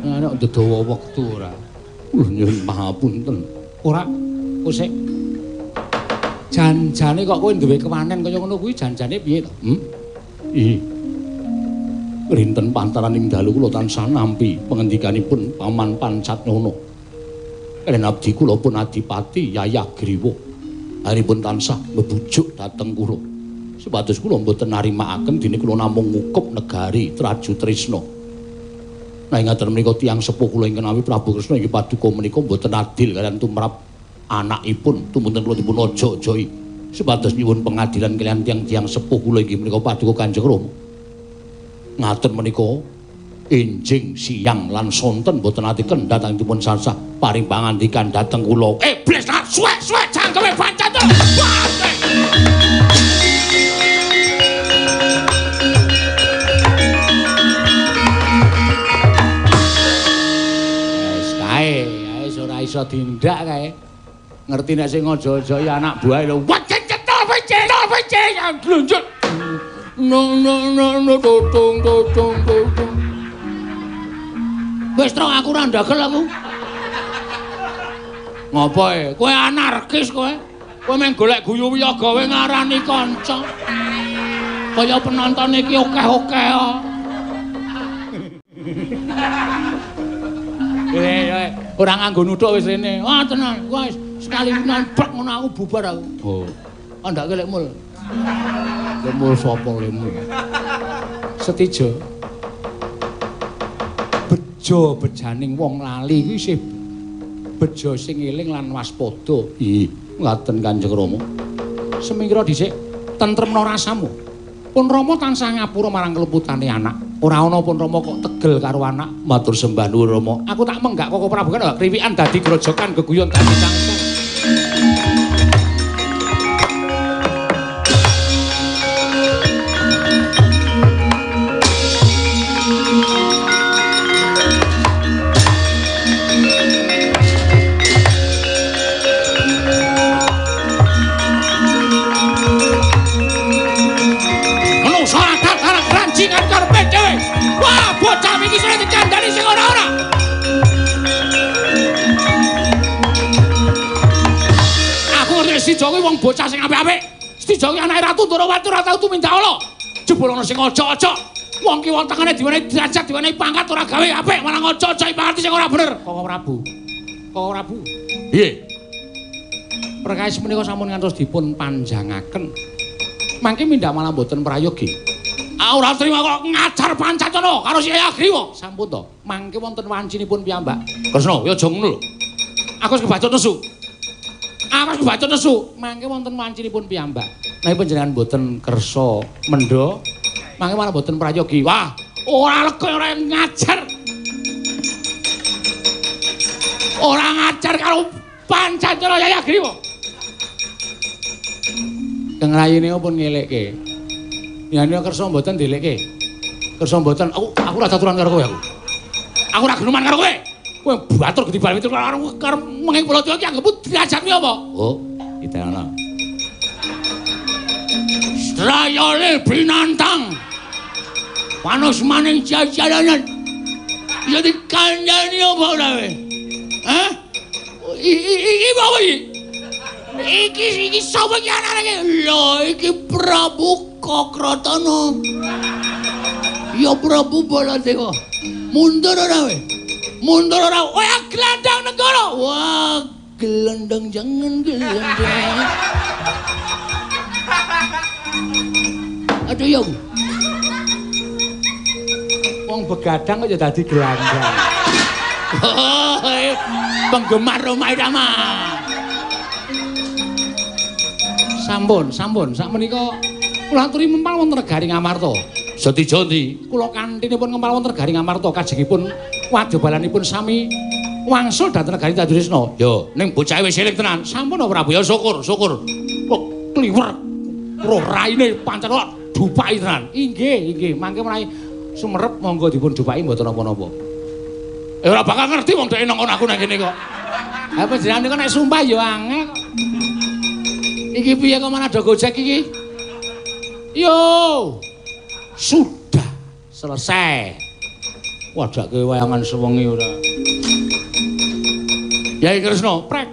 Nek ndedawa wektu ora. Nyuwun pangapunten. Ora kosek. Janjane kok kowe duwe kewanen kaya ngono kuwi janjane piye to? Rinten pantaraning dalu kula tansah nampi pangendikanipun Paman Pancatnyono. Kaliyan abdi kula pun Adipati Yayagriwa. Haripun tansah mebujuk dhateng kula. Supados kula mboten narimakaken dene kula namung ngukup negari Trajutrisna. Nah ngaten menika tiyang sepuh kula ingkang nami Prabu Kresna inggih paduka menika mboten adil kaliyan tumrap anakipun tumunten kula dipun aja-ajai supados nyuwun pengadilan kaliyan tiyang-tiyang sepuh kula inggih menika paduka Kanjeng Rama. Ngaten menika enjing siang lan sonten mboten ati kendhat anggenipun sansah paring pangandikan dhateng kula. Iblis suwek-suwek jangkeme pancen to. Iso tindak kae. Ngerti nek sing aja-aja ya anak buahe lho. Wajeng cetok pece ya glunjut. No totung. Wis terus aku ora ndagel aku. Ngopo e? Kowe anarkis kowe. Kowe meng golek guyu wiya gawe ngarani kanca. Kaya penonton iki akeh-akeh. Ora nganggo nuthuk wis rene. Wah tenan, wis sekali nampak ngono aku bubar aku. Oh. Andake lek mul. Lemul sapa lemul? Setijo. Bejo bejaning wong lali kuwi isih bejo sing eling lan waspada. Ih, ngaten Kanjeng Rama. Semingkira dhisik tentremna rasamu. Pun Rama tansah ngapura marang keleputane anak. Ora ana pun Rama kok tegel karo anak. Matur sembah nuwun Rama. Aku tak menggak kok Prabu kan kriwikan dadi grojokan geguyon dadi tangsel. Bocah iki sing dikandani sing ora-ora. Aku ngerti Stijo kuwi wong bocah sing apik-apik. Stijo kuwi anake Ratu Ndorowati ora tau tumindak ala. Jebul ana sing aja-aja. Wong ki wong tengene diwenehi derajat, diwenehi pangkat ora gawe apik, malah aja-aja pangkat sing ora bener. Koko Prabu. Piye? Perkawis menika sampun ngantos dipun panjangaken. Mangke mindak malah mboten prayogi. Ora trima kok ngajar Pancatana karo si Ayagriwa. Sampun to. Mangke wonten wancinipun piyambak. Kresna, ya aja ngono lho. Aku wis kebacut nesu. Mangke wonten wancinipun piyambak. Nek panjenengan mboten kersa mendha, mangke malah mboten prayogi. Wah, ora lega ora ngajar. Ora ngajar karo Pancatana Ayagriwa. Kang rayine pun ngelekke. Yani kersa mboten ndelekke. Kersa mboten aku ora aturan karo kowe aku. Aku ora geneman karo kowe. Kowe batur gede bal itu karo menging kula iki anggapmu diajakmi apa? Oh, ditana. Strayale binantang. Panos maning jajalanan. Ya dikandani apa ora kowe? Hah? Iki apa iki? Iki sapa iki anake? Lho, iki Prabu Kokratana. Ya Prabu Baladewa. Mundur ora kowe? Mundur ora. Kowe glendang negara. Wah, glendang jangan glendang. Aduh ya. Wong begadang kok ya dadi glendang. Oh, penggemar Roma Irama. Sampun. Sakmenika kula aturi mempal wonten negari Ngamarta. Setija ndi? Kula kantinipun ngempal wonten negari Ngamarta kajengipun wadyabalanipun sami wangsul dhateng negari Tanduristna. Ya, ning bocah wis eling tenan. Sampun Prabu ya syukur. Kok kliwer. Roh raine pancen kok dupaki tenan. Inggih. Mangke menawi sumerep monggo dipun dupaki mboten napa-napa. Ora bakal ngerti wong dhek nang aku nang kene kok. Ha panjenengan niku nek sumpah ya angel kok. Iki piye kok mana ada Gojek iki? Yo. Sudah selesai. Wadake wayangan sewengi ora. Yai Kresna, prek.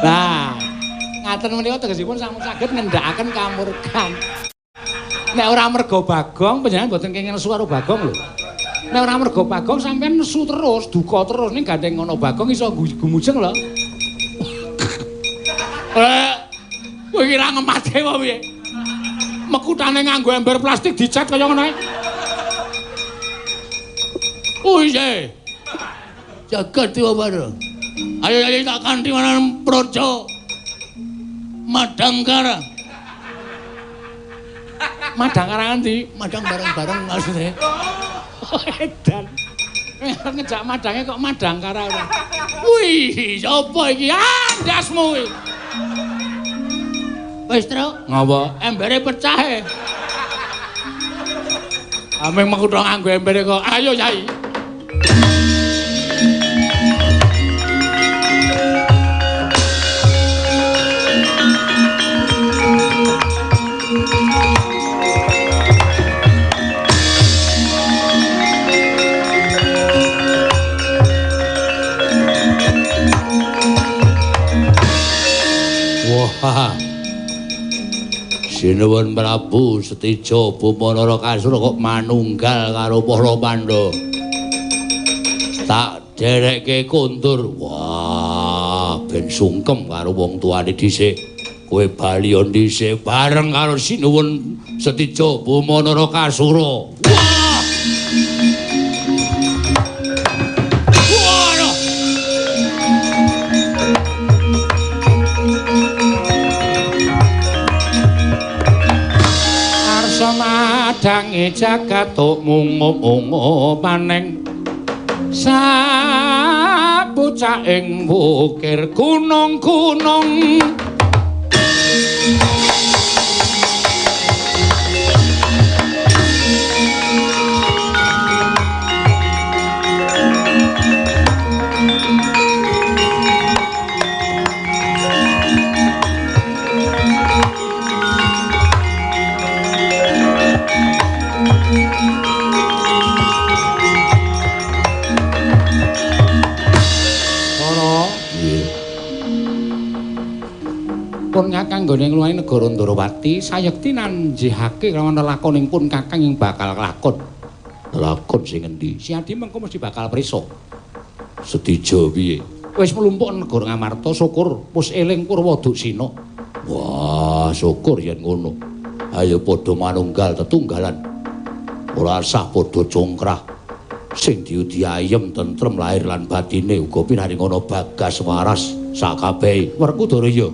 Nah, ngaten menika tegesipun sampun saged ngendhakaken kamurkan. Nek ora mergo Bagong panjenengan mboten kenging nesu karo Bagong lho. Nek ora mergo Bagong sampean nesu terus, duka terus ning gandeng ngono Bagong iso gumujeng lho. Kowe iki ra ngemate apa piye? Mekutane nganggo ember plastik dicat kaya ngono ae. Iya. Jagat Dewa Bathara. Ayo tak kanthi manan praja. Madangkara. Madangkara ngendi? Madang bareng-bareng maksudnya. Edan. Ngejak madange kok Madangkara ora. Wih, sapa iki? Andasmu iki. Wis, Tru. Ngapa? Embere pecah e. Ameng mengkutha nganggo embere kok. Ayo, Yai. Wah. Sinuwun Prabu Setija Bumanara Kasura kok manunggal karo para Pandhawa. Tak derekke kondur. Wah, ben sungkem karo wong tuane dhisik. Kowe bali dhisik bareng karo Sinuwun Setija Bumanara Kasura. Wah! Madange jagat mungo paneng sapucak ing wukir gunung-gunung pun Kakang nggone ngluwahi negara Ndarawati sayekti nanjihake kelawan lakonipun Kakang ing bakal lakon. Lakon sing endi? Si Adi mengko mesti bakal prisa. Setija piye? Wis mlumpuk negara Ngamarta syukur pus eling Purwoduksina. Wah, syukur yen ngono. Ayo padha manunggal tetunggalan. Ora sah padha congkrah. Sing diudi ayem tentrem lahir lan batine uga pinaring ana bagas waras sakabehe. Werkudara ya.